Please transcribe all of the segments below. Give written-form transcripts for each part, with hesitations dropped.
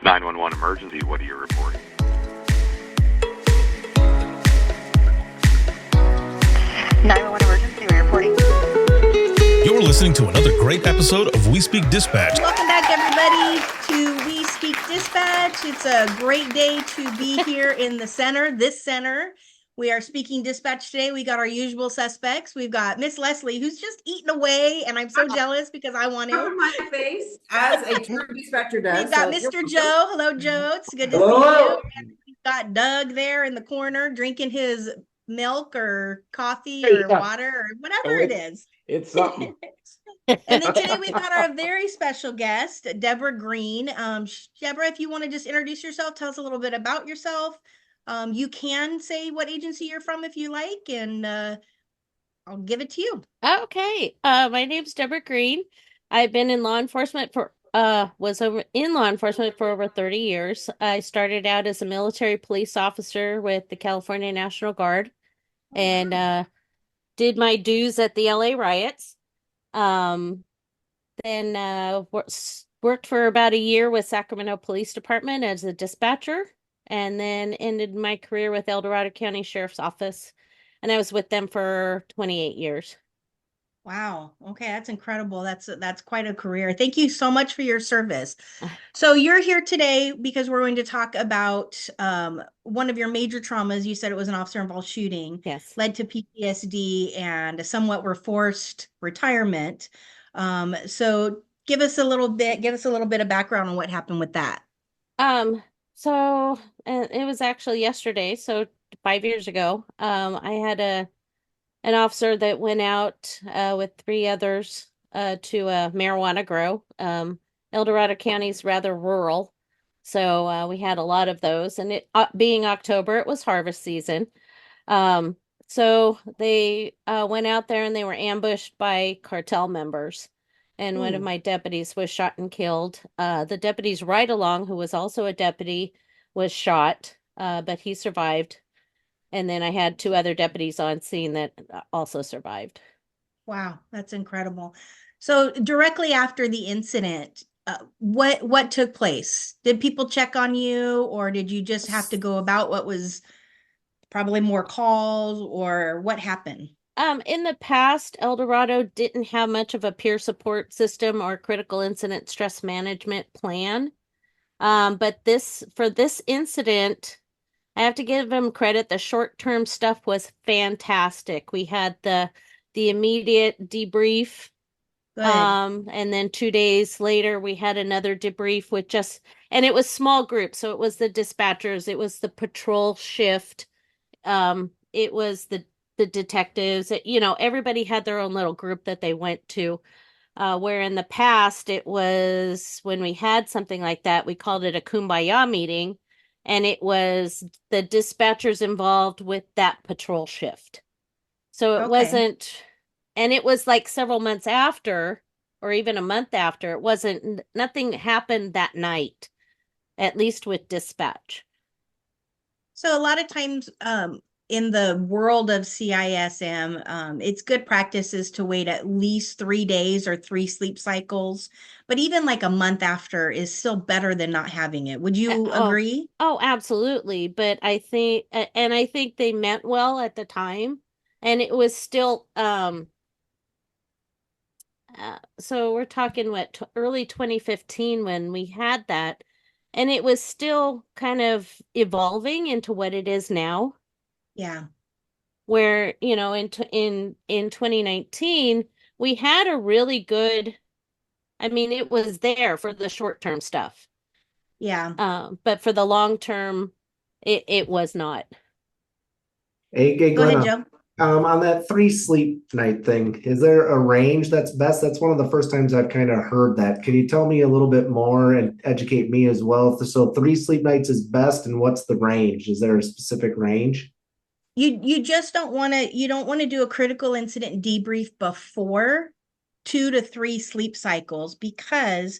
911 emergency, what are you reporting? You're listening to another great episode of We Speak Dispatch. Welcome back, everybody, to We Speak Dispatch. It's a great day to be here in the center, this center. We are speaking dispatch today. We got our usual suspects. We've got Miss Leslie, who's just eating away, and I'm so jealous because I want Cover to. my face as a true dispatcher does. We've got So Mr. Joe. Hello, Joe. It's good to see you. And we've got Doug there in the corner drinking his milk or coffee or water or whatever it is. It's something. And then today we've got our very special guest, Deborah Green. Deborah, if you want to just introduce yourself, tell us a little bit about yourself. You can say what agency you're from if you like, and I'll give it to you. Okay. My name's Deborah Green. I've been in law enforcement for over 30 years. I started out as a military police officer with the California National Guard and did my dues at the LA riots. Then worked for about a year with Sacramento Police Department as a dispatcher, and then ended my career with El Dorado County Sheriff's Office, and I was with them for 28 years. Wow. Okay, that's incredible. That's quite a career. Thank you so much for your service. So you're here today because we're going to talk about one of your major traumas. You said it was an officer-involved shooting. Yes. Led to PTSD and a somewhat forced retirement. So give us a little bit of background on what happened with that. So it was actually yesterday, so 5 years ago. I had an officer that went out with three others to a marijuana grow. El Dorado County is rather rural, so we had a lot of those. And it being October, it was harvest season. So they went out there and they were ambushed by cartel members. And one of my deputies was shot and killed. The deputy's ride-along, who was also a deputy, was shot, but he survived. And then I had two other deputies on scene that also survived. Wow, that's incredible. So directly after the incident, what took place? Did people check on you, or did you just have to go about what was probably more calls, or what happened? In the past, El Dorado didn't have much of a peer support system or critical incident stress management plan. But for this incident, I have to give him credit. The short-term stuff was fantastic. We had the immediate debrief. Good. And then 2 days later, we had another debrief and it was small groups. So it was the dispatchers, it was the patrol shift, it was the detectives. Everybody had their own little group that they went to. Where in the past, it was when we had something like that, we called it a kumbaya meeting. And it was the dispatchers involved with that patrol shift. So it wasn't, and it was like several months after, or even a month after, nothing happened that night, at least with dispatch. So a lot of times in the world of CISM, it's good practices to wait at least 3 days or 3 sleep cycles. But even like a month after is still better than not having it. Would you agree? Oh, absolutely. But I think they meant well at the time. And it was still, so we're talking early 2015 when we had that. And it was still kind of evolving into what it is now. Yeah. Where, in 2019, we had a really good, it was there for the short-term stuff. Yeah. But for the long-term, it was not. Hey, Go ahead, Joe. On that 3 sleep night thing, is there a range that's best? That's one of the first times I've kind of heard that. Can you tell me a little bit more and educate me as well? So 3 sleep nights is best, and what's the range? Is there a specific range? You just don't want to do a critical incident debrief before 2 to 3 sleep cycles, because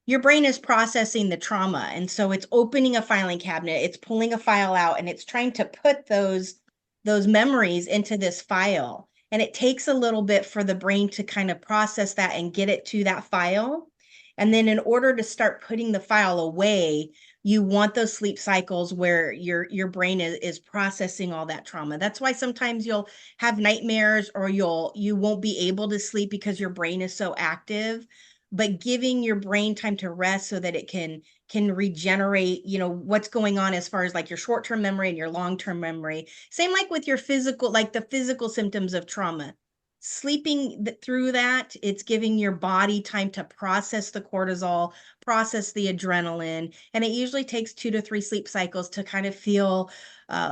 your brain is processing the trauma. And so it's opening a filing cabinet, it's pulling a file out, and it's trying to put those memories into this file. And it takes a little bit for the brain to kind of process that and get it to that file. And then in order to start putting the file away, you want those sleep cycles where your brain is processing all that trauma. That's why sometimes you'll have nightmares or you won't be able to sleep because your brain is so active. But giving your brain time to rest so that it can regenerate, what's going on as far as like your short-term memory and your long-term memory. Same like with your physical, like the physical symptoms of trauma. Sleeping through that, it's giving your body time to process the cortisol, process the adrenaline, and it usually takes 2 to 3 sleep cycles to kind of feel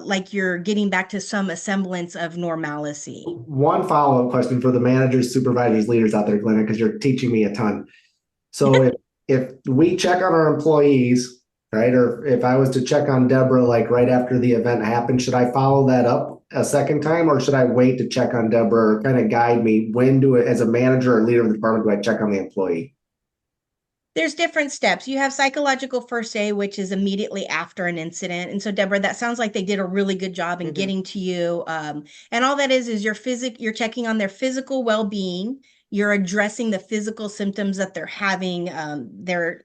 like you're getting back to some semblance of normalcy. One follow-up question for the managers, supervisors, leaders out there, Glenna, because you're teaching me a ton. So if we check on our employees, right, or if I was to check on Deborah like right after the event happened, should I follow that up a second time, or should I wait to check on Deborah, or kind of guide me when as a manager or leader of the department, do I check on the employee? There's different steps. You have psychological first aid, which is immediately after an incident. And so, Deborah, that sounds like they did a really good job in getting to you. And all that is you're checking on their physical well-being. You're addressing the physical symptoms that they're having. Their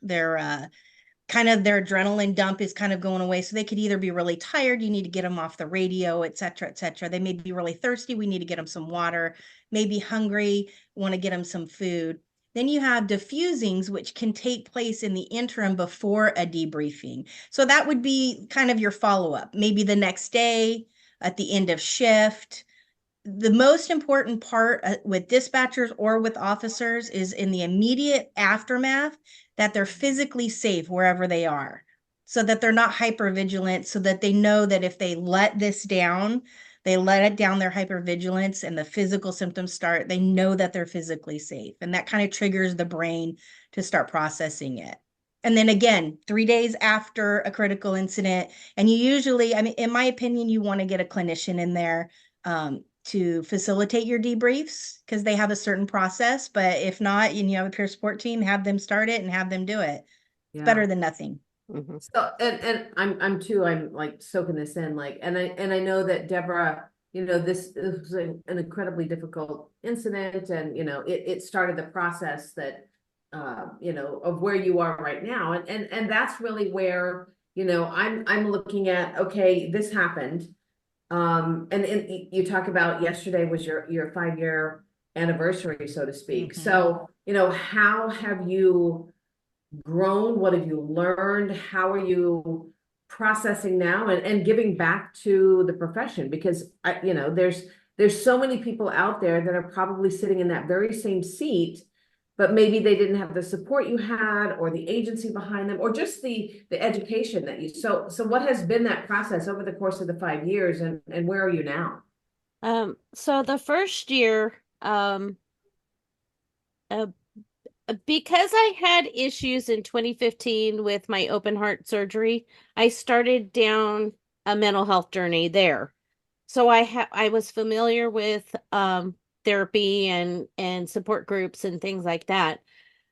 kind of their adrenaline dump is kind of going away. So they could either be really tired, you need to get them off the radio, et cetera, et cetera. They may be really thirsty, we need to get them some water, maybe hungry, want to get them some food. Then you have diffusings, which can take place in the interim before a debriefing. So that would be kind of your follow-up, maybe the next day, at the end of shift. The most important part with dispatchers or with officers is in the immediate aftermath that they're physically safe wherever they are, so that they're not hypervigilant, so that they know that if they let this down, they let it down their hypervigilance and the physical symptoms start, they know that they're physically safe. And that kind of triggers the brain to start processing it. And then again, 3 days after a critical incident, and you usually, I mean, in my opinion, you want to get a clinician in there to facilitate your debriefs because they have a certain process. But if not, and you have a peer support team, have them start it and have them do it. It's better than nothing. So, and I'm like soaking this in, like, and I know that Deborah, this was an incredibly difficult incident, and, it started the process that, of where you are right now. And that's really where, I'm looking at, okay, this happened. And you talk about yesterday was your 5-year anniversary, so to speak. So, how have you grown? What have you learned? How are you processing now and giving back to the profession? Because there's so many people out there that are probably sitting in that very same seat, but maybe they didn't have the support you had or the agency behind them or just the education that you, so what has been that process over the course of the 5 years, and where are you now? So the first year, because I had issues in 2015 with my open heart surgery, I started down a mental health journey there. So I was familiar with therapy and support groups and things like that.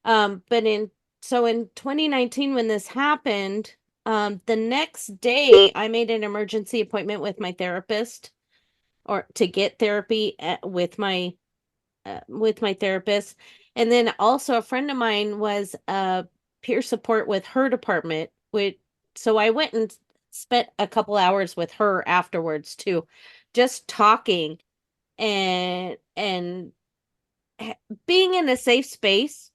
But in 2019 when this happened, the next day I made an emergency appointment with my therapist or to get therapy with my therapist. And then also a friend of mine was peer support with her department, so I went and spent a couple hours with her afterwards too, just talking and being in a safe space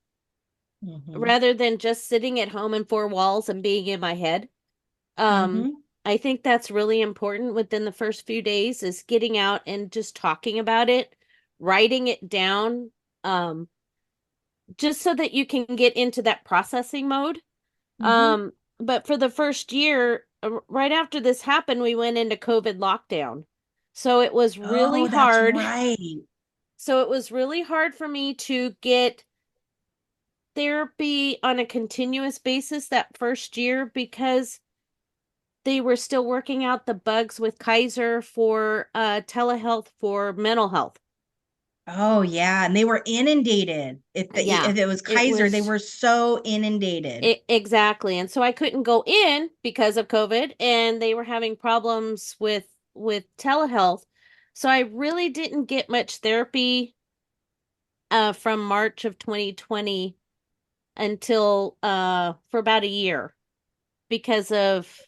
rather than just sitting at home in 4 walls and being in my head. I think that's really important within the first few days is getting out and just talking about it, writing it down, just so that you can get into that processing mode. But for the first year, right after this happened, we went into COVID lockdown. So it was really hard. That's right. So it was really hard for me to get therapy on a continuous basis that first year because they were still working out the bugs with Kaiser for telehealth for mental health. Oh yeah, and they were inundated. If it was Kaiser, they were so inundated. Exactly. And so I couldn't go in because of COVID, and they were having problems with telehealth. So I really didn't get much therapy from March of 2020 until for about a year because of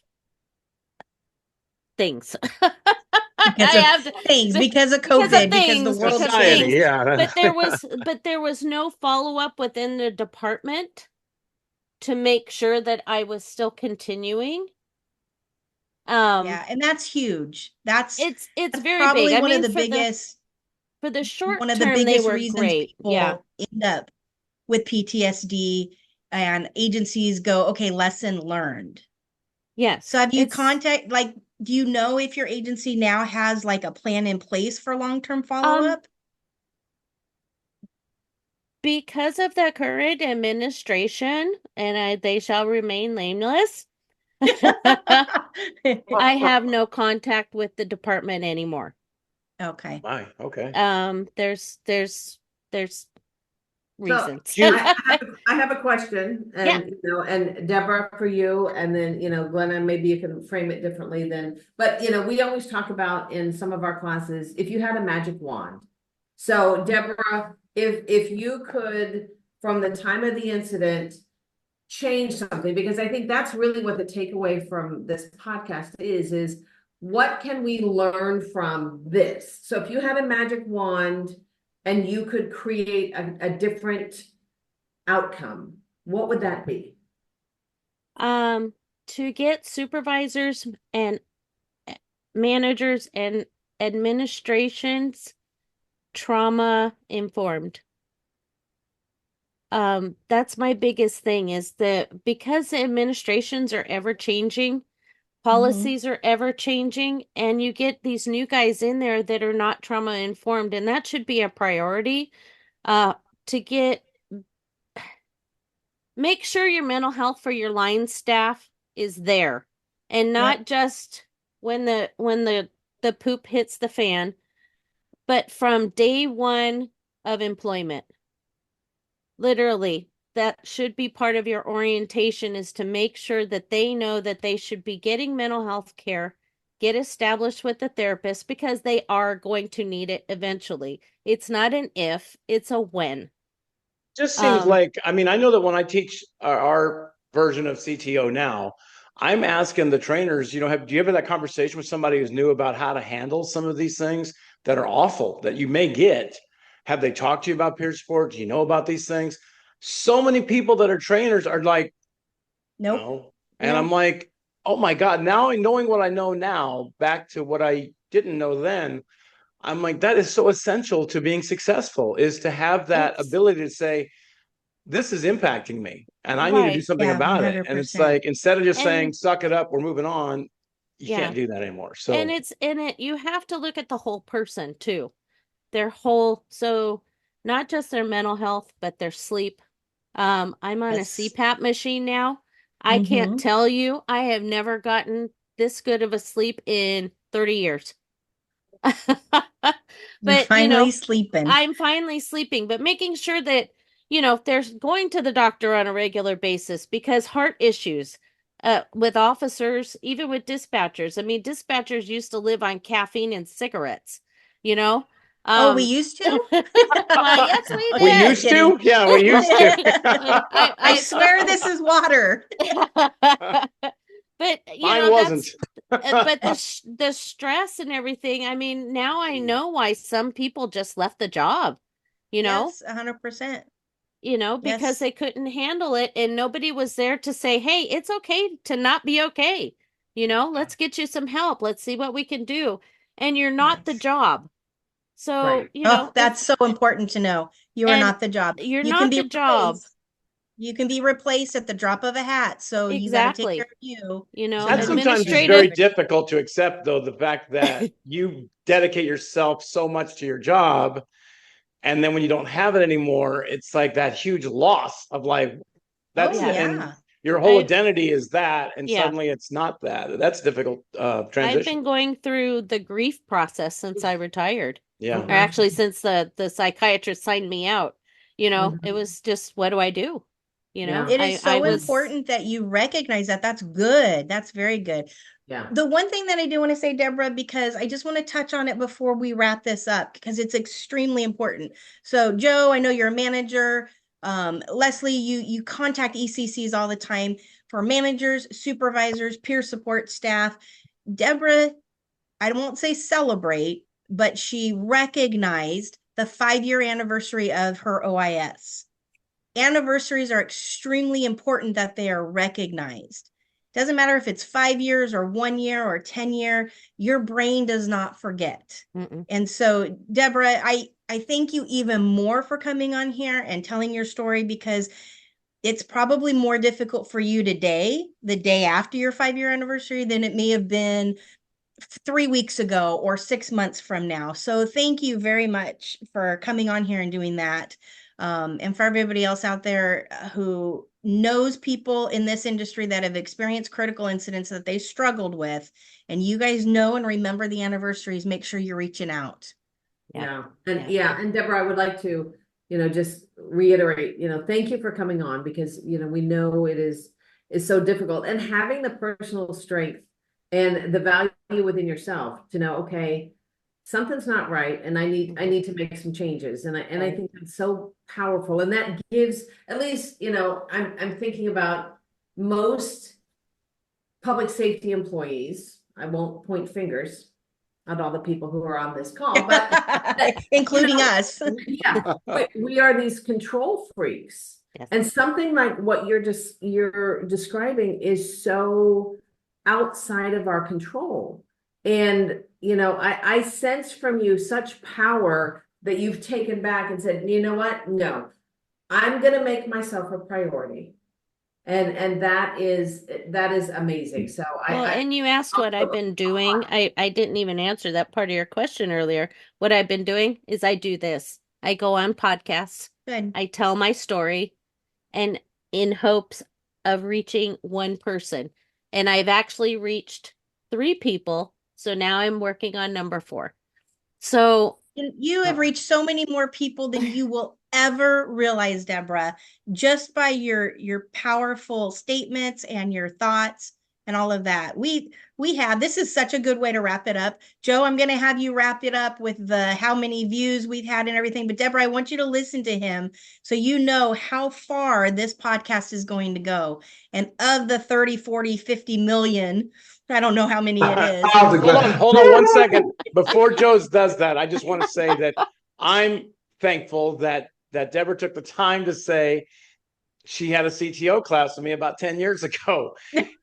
things. Because I of have to, things, because of because of COVID, because the things, world's because Society, things. changed. yeah. But there was no follow-up within the department to make sure that I was still continuing. Yeah, and that's huge. It's That's very big. probably I one of mean, the biggest for the short one of the term, they biggest were reasons great. Yeah. people end up with PTSD, and agencies go, okay, lesson learned. Yes. So have you do you know if your agency now has like a plan in place for long-term follow-up? Because of the current administration, and they shall remain nameless, I have no contact with the department anymore. Okay. My, okay. There's So reasons. I have a question, Yeah. and and Deborah, for you, and then Glenna, maybe you can frame it differently then. But we always talk about in some of our classes, if you had a magic wand. So Deborah, if you could, from the time of the incident, change something, because I think that's really what the takeaway from this podcast is what can we learn from this? So if you had a magic wand and you could create a different outcome, what would that be? To get supervisors and managers and administrations trauma informed. That's my biggest thing is that because the administrations are ever changing, policies are ever changing, and you get these new guys in there that are not trauma informed, and that should be a priority. To make sure your mental health for your line staff is there, and not just when the poop hits the fan, but from day one of employment. Literally, that should be part of your orientation, is to make sure that they know that they should be getting mental health care, get established with the therapist, because they are going to need it eventually. It's not an if, it's a when. Just seems like, I mean, I know that when I teach our version of CTO now, I'm asking the trainers, do you have that conversation with somebody who's new about how to handle some of these things that are awful that you may get? Have they talked to you about peer support? Do you know about these things? So many people that are trainers are like, Nope. no. And I'm like, oh my God, now knowing what I know now, back to what I didn't know then, I'm like, that is so essential to being successful, is to have that ability to say, this is impacting me and I need to do Right. something Yeah, about it. And it's 100%. like, instead of just saying, And suck it up, we're moving on, you yeah, can't do that anymore. So, and you have to look at the whole person too. Their whole, so not just their mental health, but their sleep. I'm on a Yes. CPAP machine now. I can't tell you, I have never gotten this good of a sleep in 30 years. You're But, finally sleeping. I'm finally sleeping, but making sure that, they're going to the doctor on a regular basis, because heart issues, with officers, even with dispatchers. I mean, dispatchers used to live on caffeine and cigarettes, you know? Oh, we used to? Well, yes, we we did. used to, yeah, we used to. I swear this is water. But Mine wasn't. but the stress and everything. I mean, now I know why some people just left the job. Yes, 100%. Because Yes. they couldn't handle it, and nobody was there to say, "Hey, it's okay to not be okay." Let's get you some help. Let's see what we can do. And you're not the Nice. job. So, Right. Oh, that's so important to know. You are and not the job. you're You can not be the job. replaced. You can be replaced at the drop of a hat. So you got to take care Exactly. of you. That sometimes is very difficult to accept, though, the fact that you dedicate yourself so much to your job. And then when you don't have it anymore, it's like that huge loss of like, that's Oh, it. yeah. And your whole identity is that. And Yeah. suddenly it's not that. That's difficult transition. I've been going through the grief process since I retired. Yeah. Or actually since the psychiatrist signed me out. It was just, what do I do? It is so important that you recognize that. That's good. That's very good. Yeah. The one thing that I do want to say, Deborah, because I just want to touch on it before we wrap this up, because it's extremely important. So, Joe, I know you're a manager. Leslie, you contact ECCs all the time for managers, supervisors, peer support staff. Deborah, I won't say celebrate, but she recognized the 5-year anniversary of her OIS. Anniversaries are extremely important that they are recognized. Doesn't matter if it's 5 years or 1 year or 10 year, your brain does not forget. And so, Deborah, I thank you even more for coming on here and telling your story, because it's probably more difficult for you today, the day after your 5-year anniversary, than it may have been 3 weeks ago or 6 months from now. So thank you very much for coming on here and doing that. And for everybody else out there who knows people in this industry that have experienced critical incidents that they struggled with, and you guys know and remember the anniversaries, make sure you're reaching out. And Deborah, I would like to, just reiterate, thank you for coming on, because, we know it is so difficult, and having the personal strength and the value within yourself to know, okay, something's not right, and I need to make some changes. And I think that's so powerful. And that gives, at least, I'm thinking about most public safety employees. I won't point fingers at all the people who are on this call, but including us. Yeah, we are these control freaks. Yes. And something like what you're describing is so outside of our control. And, I sense from you such power that you've taken back and said, you know what? No, I'm going to make myself a priority. And that is amazing. So and you asked what I've been doing. I didn't even answer that part of your question earlier. What I've been doing is I do this. I go on podcasts. Good. I tell my story, and in hopes of reaching one person. And I've actually reached 3 people. So now I'm working on number 4. So you have reached so many more people than you will ever realize, Deborah, just by your powerful statements and your thoughts and all of that. This is such a good way to wrap it up. Joe, I'm going to have you wrap it up with the how many views we've had and everything. But Deborah, I want you to listen to him so you know how far this podcast is going to go. And of the 30, 40, 50 million, I don't know how many it is. Hold on 1 second. Before Joe does that, I just want to say that I'm thankful that Deborah took the time to say she had a CTO class with me about 10 years ago.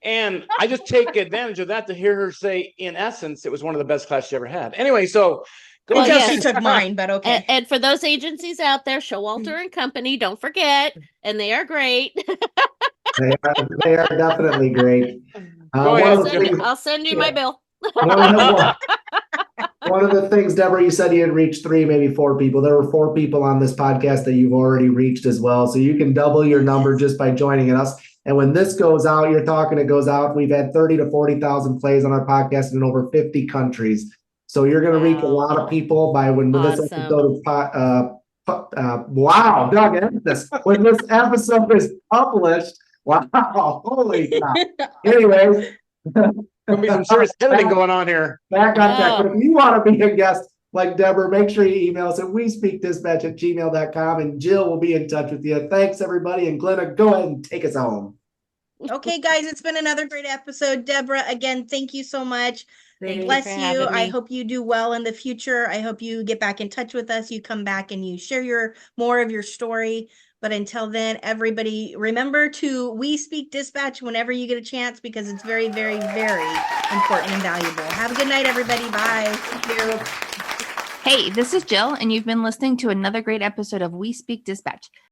And I just take advantage of that to hear her say, in essence, it was one of the best classes she ever had. Anyway, so she took mine, but okay. And for those agencies out there, Showalter and Company, don't forget, and they are great. They are definitely great. I'll send you my bill. One of the things, Deborah, you said you had reached 3, maybe 4 people. There were 4 people on this podcast that you've already reached as well. So you can double your number just by joining us. And when this goes out, it goes out. We've had 30 to 40,000 plays on our podcast in over 50 countries. So you're going to reach a lot of people by when this episode is wow, Doug, when this episode is published. Wow, holy cow. Anyways. There'll be some serious editing going on here. Back on track. But if you want to be a guest like Deborah, make sure you email us at WeSpeakDispatch@gmail.com, and Jill will be in touch with you. Thanks, everybody. And Glenna, go ahead and take us home. Okay, guys, it's been another great episode. Deborah, again, thank you so much. Bless you. I hope you do well in the future. I hope you get back in touch with us. You come back and you share more of your story. But until then, everybody, remember to We Speak Dispatch whenever you get a chance, because it's very, very, very important and valuable. Have a good night, everybody. Bye. Thank you. Hey, this is Jill, and you've been listening to another great episode of We Speak Dispatch.